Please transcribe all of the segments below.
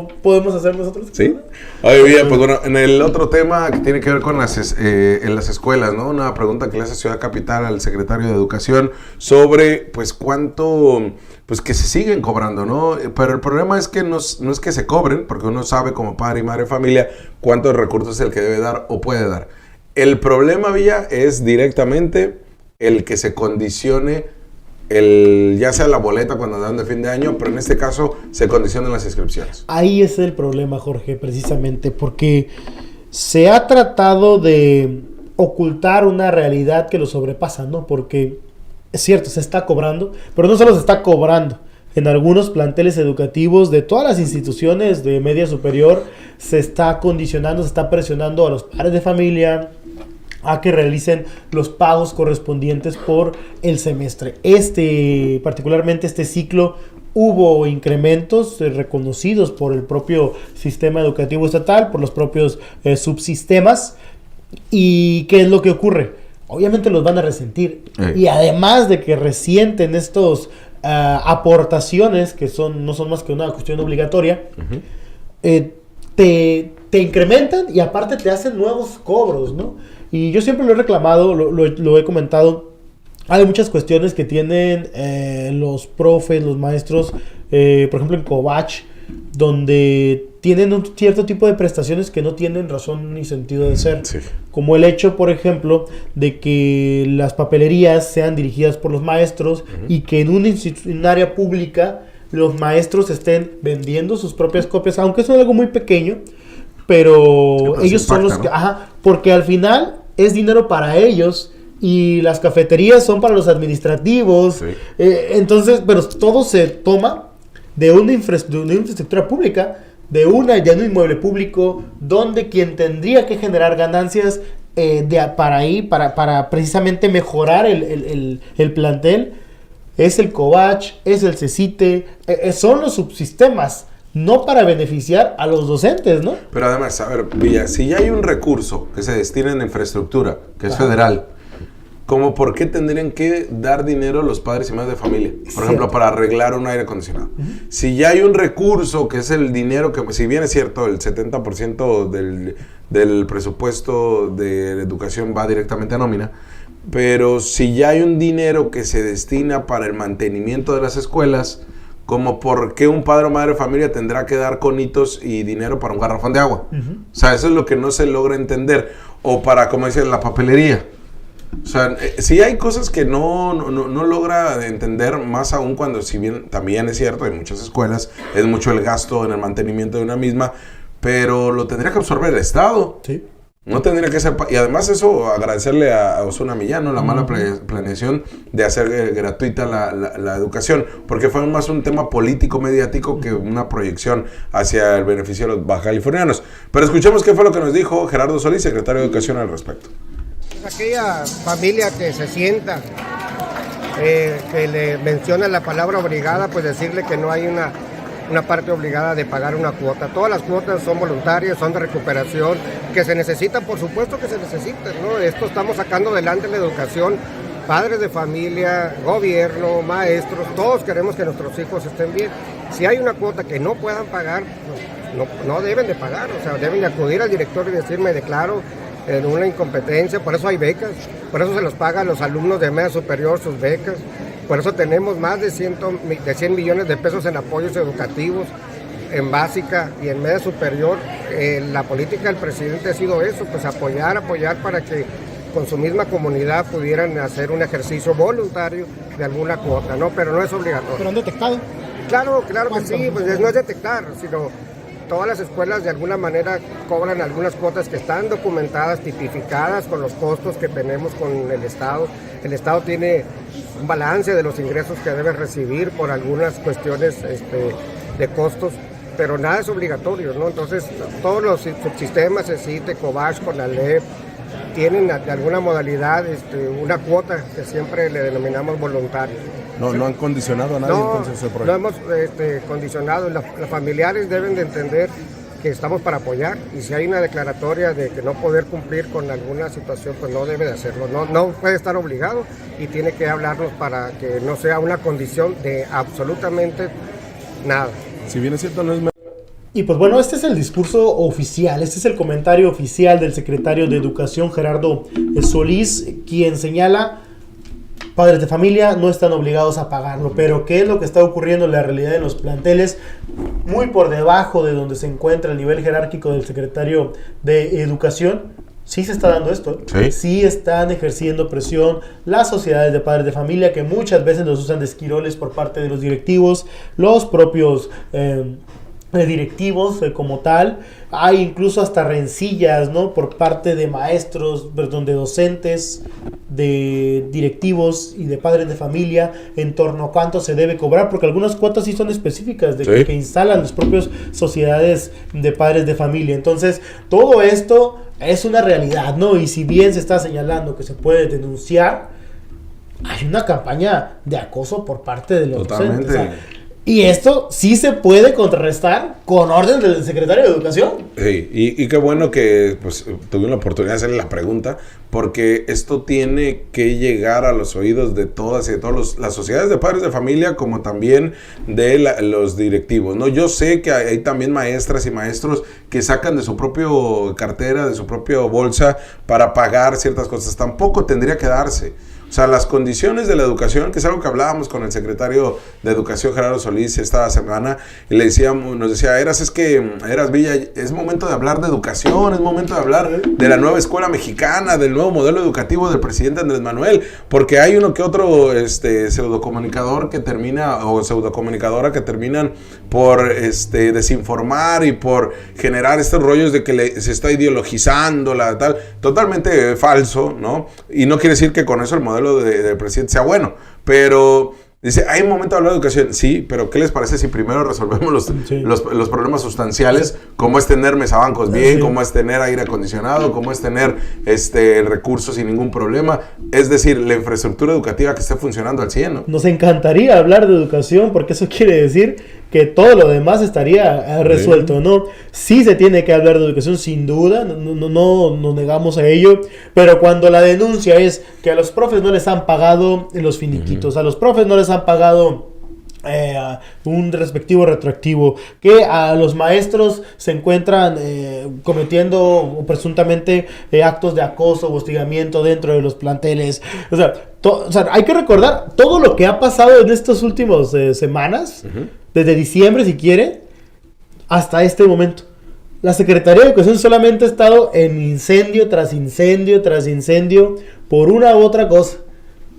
podemos hacer nosotros. Sí. Oye, bien, pues bueno, en el otro tema que tiene que ver con en las escuelas, ¿no? Una pregunta que le hace Ciudad Capital al secretario de Educación sobre, pues, cuánto, pues, que se siguen cobrando, ¿no? Pero el problema es que no es que se cobren, porque uno sabe como padre y madre de familia cuántos recursos es el que debe dar o puede dar. El problema, Villa, es directamente el que se condicione ya sea la boleta cuando dan de fin de año, pero en este caso se condicionan las inscripciones. Ahí es el problema, Jorge, precisamente, porque se ha tratado de ocultar una realidad que lo sobrepasa, ¿no? Porque es cierto, se está cobrando, pero no solo se está cobrando. En algunos planteles educativos de todas las instituciones de media superior se está condicionando, se está presionando a los padres de familia a que realicen los pagos correspondientes por el semestre. Particularmente este ciclo, hubo incrementos reconocidos por el propio sistema educativo estatal, por los propios subsistemas. ¿Y qué es lo que ocurre? Obviamente los van a resentir. Y además de que resienten estos aportaciones, que no son más que una cuestión obligatoria, te incrementan y aparte te hacen nuevos cobros, ¿no? Y yo siempre lo he reclamado, lo he comentado. Hay muchas cuestiones que tienen los profes, los maestros, por ejemplo en Covach, donde tienen un cierto tipo de prestaciones que no tienen razón ni sentido de ser. Sí. Como el hecho, por ejemplo, de que las papelerías sean dirigidas por los maestros y que en un área pública los maestros estén vendiendo sus propias copias, aunque es algo muy pequeño, pero ellos son los que... porque al final es dinero para ellos y las cafeterías son para los administrativos. Sí. Entonces, pero todo se toma de una infraestructura pública, de un inmueble público, donde quien tendría que generar ganancias para precisamente mejorar el plantel es el Covach, es el CECITE, son los subsistemas. No para beneficiar a los docentes, ¿no? Pero además, a ver, Villa, si ya hay un recurso que se destina en infraestructura, que es federal, ¿cómo por qué tendrían que dar dinero los padres y madres de familia? Por ejemplo, para arreglar un aire acondicionado. Si ya hay un recurso que es el dinero que, si bien es cierto, el 70% del presupuesto de educación va directamente a nómina, pero si ya hay un dinero que se destina para el mantenimiento de las escuelas, como por qué un padre o madre de familia tendrá que dar conitos y dinero para un garrafón de agua. O sea, eso es lo que no se logra entender. O para, como dicen, la papelería. O sea, sí hay cosas que no logra entender, más aún cuando, si bien también es cierto, en muchas escuelas es mucho el gasto en el mantenimiento de una misma, pero lo tendría que absorber el Estado. Sí. No tendría que ser... Y además eso, agradecerle a Osuna Millán, ¿no? La mala planeación de hacer gratuita la educación, porque fue más un tema político, mediático, que una proyección hacia el beneficio de los bajacalifornianos. Pero escuchemos qué fue lo que nos dijo Gerardo Solís, secretario de Educación, al respecto. Aquella familia que se sienta, que le menciona la palabra obligada, pues decirle que no hay una parte obligada de pagar una cuota. Todas las cuotas son voluntarias, son de recuperación, que se necesitan, por supuesto que se necesitan, ¿no? Esto estamos sacando adelante la educación, padres de familia, gobierno, maestros, todos queremos que nuestros hijos estén bien. Si hay una cuota que no puedan pagar, no deben de pagar, o sea, deben de acudir al director y decir, me declaro en una incompetencia, por eso hay becas, por eso se los paga a los alumnos de media superior sus becas. Por eso tenemos más de 100 millones de pesos en apoyos educativos, en básica y en media superior. La política del presidente ha sido eso, pues apoyar para que con su misma comunidad pudieran hacer un ejercicio voluntario de alguna cuota, ¿no? Pero no es obligatorio. ¿Pero han detectado? Claro que sí, pues no es detectar, sino todas las escuelas de alguna manera cobran algunas cuotas que están documentadas, tipificadas con los costos que tenemos con el Estado. El Estado tiene un balance de los ingresos que debe recibir por algunas cuestiones de costos, pero nada es obligatorio, ¿no? Entonces, todos los subsistemas, CECITE, Covach, CONALEP, tienen de alguna modalidad una cuota que siempre le denominamos voluntaria. No han condicionado a nadie entonces el proyecto. No hemos condicionado. Los familiares deben de entender que estamos para apoyar, y si hay una declaratoria de que no poder cumplir con alguna situación, pues no debe de hacerlo, no puede estar obligado y tiene que hablarnos para que no sea una condición de absolutamente nada. Si bien es cierto, no es... Y pues bueno, este es el discurso oficial, este es el comentario oficial del secretario de Educación, Gerardo Solís, quien señala: padres de familia no están obligados a pagarlo, pero ¿qué es lo que está ocurriendo en la realidad de los planteles? Muy por debajo de donde se encuentra el nivel jerárquico del secretario de Educación. Sí se está dando esto. Sí están ejerciendo presión las sociedades de padres de familia, que muchas veces los usan de esquiroles por parte de los directivos, los propios directivos como tal. Hay incluso hasta rencillas, ¿no?, por parte de maestros, perdón, de docentes, de directivos y de padres de familia en torno a cuánto se debe cobrar, porque algunas cuotas sí son específicas de que instalan las propias sociedades de padres de familia. Entonces, todo esto es una realidad, ¿no? Y si bien se está señalando que se puede denunciar, hay una campaña de acoso por parte de los docentes. O sea, y esto sí se puede contrarrestar con orden del secretario de Educación. Sí, y qué bueno que pues tuve la oportunidad de hacerle la pregunta, porque esto tiene que llegar a los oídos de todas y de todos las sociedades de padres de familia, como también de los directivos, ¿no? Yo sé que hay también maestras y maestros que sacan de su propio cartera, de su propia bolsa para pagar ciertas cosas. Tampoco tendría que darse. O sea, las condiciones de la educación, que es algo que hablábamos con el secretario de Educación, Gerardo Solís, esta semana, y le decíamos, nos decía: Eras Villa, es momento de hablar de educación, es momento de hablar de la nueva escuela mexicana, del nuevo modelo educativo del presidente Andrés Manuel, porque hay uno que otro pseudocomunicador que termina, o pseudocomunicadora que terminan por desinformar y por generar estos rollos de que se está ideologizando la tal, totalmente falso, ¿no? Y no quiere decir que con eso el modelo del presidente sea bueno, pero dice: hay un momento de hablar de educación. Sí, pero ¿qué les parece si primero resolvemos los problemas sustanciales, como es tener mesabancos bien, como es tener aire acondicionado, como es tener recursos sin ningún problema? Es decir, la infraestructura educativa que esté funcionando al 100, ¿no? Nos encantaría hablar de educación, porque eso quiere decir que todo lo demás estaría resuelto, ¿no? Sí se tiene que hablar de educación, sin duda, no nos negamos a ello, pero cuando la denuncia es que a los profes no les han pagado los finiquitos, a los profes no les han pagado un respectivo retroactivo, que a los maestros se encuentran cometiendo presuntamente actos de acoso o hostigamiento dentro de los planteles. O sea, hay que recordar todo lo que ha pasado en estas últimas semanas, desde diciembre, si quiere, hasta este momento. La Secretaría de Educación solamente ha estado en incendio tras incendio tras incendio por una u otra cosa.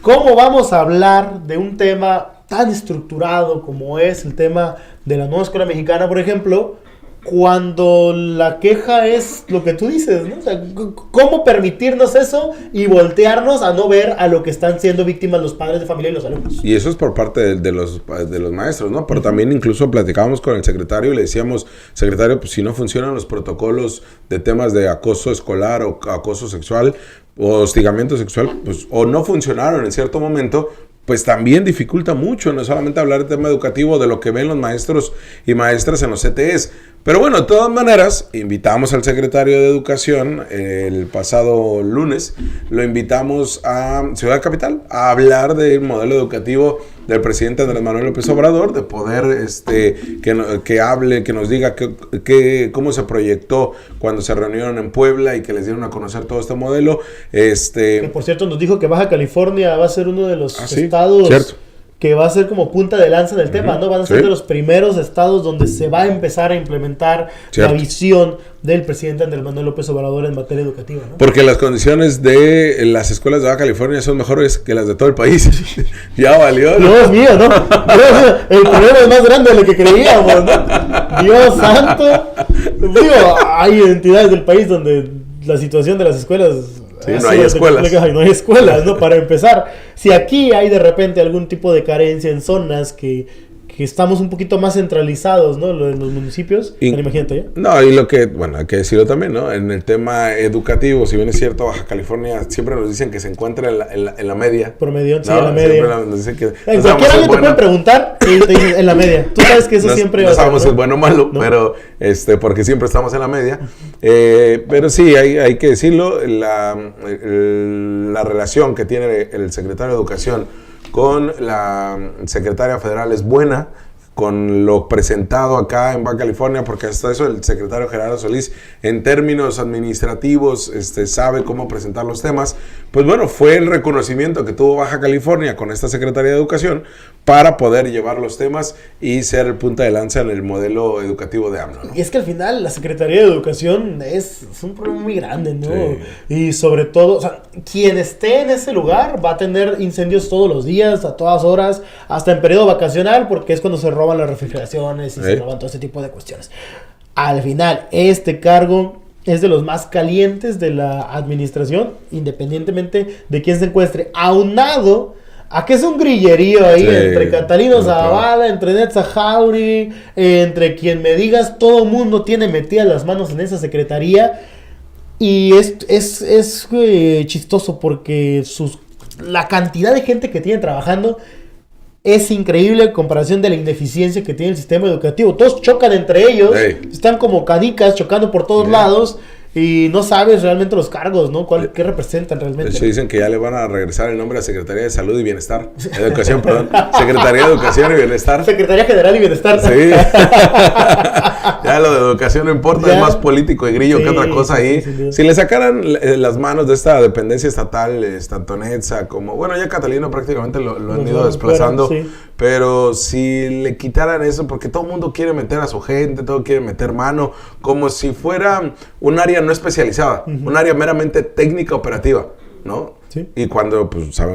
¿Cómo vamos a hablar de un tema tan estructurado como es el tema de la nueva escuela mexicana, por ejemplo, cuando la queja es lo que tú dices, ¿no? O sea, ¿cómo permitirnos eso y voltearnos a no ver a lo que están siendo víctimas los padres de familia y los alumnos? Y eso es por parte de los maestros, ¿no? Pero también incluso platicábamos con el secretario y le decíamos: secretario, pues si no funcionan los protocolos de temas de acoso escolar o acoso sexual o hostigamiento sexual, pues o no funcionaron en cierto momento, pues también dificulta mucho, no solamente hablar de tema educativo, de lo que ven los maestros y maestras en los CTEs. Pero bueno, de todas maneras, invitamos al secretario de Educación el pasado lunes, lo invitamos a Ciudad Capital a hablar del modelo educativo del presidente Andrés Manuel López Obrador, de poder que hable, que nos diga cómo se proyectó cuando se reunieron en Puebla y que les dieron a conocer todo este modelo. Que por cierto nos dijo que Baja California va a ser uno de los estados que va a ser como punta de lanza en el tema, ¿no? Van a ser de los primeros estados donde se va a empezar a implementar la visión del presidente Andrés Manuel López Obrador en materia educativa, ¿no? Porque las condiciones de las escuelas de Baja California son mejores que las de todo el país. Ya valió, ¿no? Dios mío, ¿no? El problema es más grande de lo que creíamos, ¿no? Dios santo. Digo, hay entidades del país donde la situación de las escuelas... Sí, no hay escuelas. No hay escuelas, ¿no? Para empezar, si aquí hay de repente algún tipo de carencia en zonas que estamos un poquito más centralizados, ¿no? En los municipios, imagínate ya. No, y lo que, bueno, hay que decirlo también, ¿no? En el tema educativo, si bien es cierto, Baja California siempre nos dicen que se encuentra en la media. Promedio, sí, ¿no? en la media. Nos dicen que, en cualquier año te pueden preguntar y te dicen en la media. Tú sabes que eso siempre va a ser. No sabemos si es bueno o malo, ¿no? Pero porque siempre estamos en la media. Pero sí, hay que decirlo, la relación que tiene el secretario de Educación con la secretaria federal es buena. con lo presentado acá en Baja California, porque hasta eso el secretario Gerardo Solís, en términos administrativos, sabe cómo presentar los temas. Pues bueno, fue el reconocimiento que tuvo Baja California con esta Secretaría de Educación para poder llevar los temas y ser el punta de lanza en el modelo educativo de AMLO, ¿no? Y es que al final la Secretaría de Educación es un problema muy grande, ¿no? Sí. Y sobre todo, o sea, quien esté en ese lugar va a tener incendios todos los días, a todas horas, hasta en periodo vacacional, porque es cuando se roban las refrigeraciones y se roban todo ese tipo de cuestiones. Al final, este cargo es de los más calientes de la administración, independientemente de quién se encuentre, aunado a que es un grillerío ahí entre Catalino Zavala, entre Netza Jauri, entre quien me digas, todo el mundo tiene metidas las manos en esa secretaría. Y es chistoso porque la cantidad de gente que tiene trabajando es increíble en comparación de la ineficiencia que tiene el sistema educativo. Todos chocan entre ellos, están como canicas chocando por todos lados. Y no sabes realmente los cargos, ¿no? ¿Qué representan realmente? De hecho, dicen que ya le van a regresar el nombre a Secretaría de Salud y Bienestar. Educación, perdón. Secretaría de Educación y Bienestar. Secretaría General y Bienestar. Sí. Ya lo de educación no importa, es más político y grillo que otra cosa ahí. Si le sacaran las manos de esta dependencia estatal, tanto Netza como... Bueno, ya Catalino prácticamente lo han ido desplazando. Pero si le quitaran eso, porque todo el mundo quiere meter a su gente, todo quiere meter mano, como si fuera un área no especializada, un área meramente técnica operativa, ¿no? Sí. Y cuando, pues, sabemos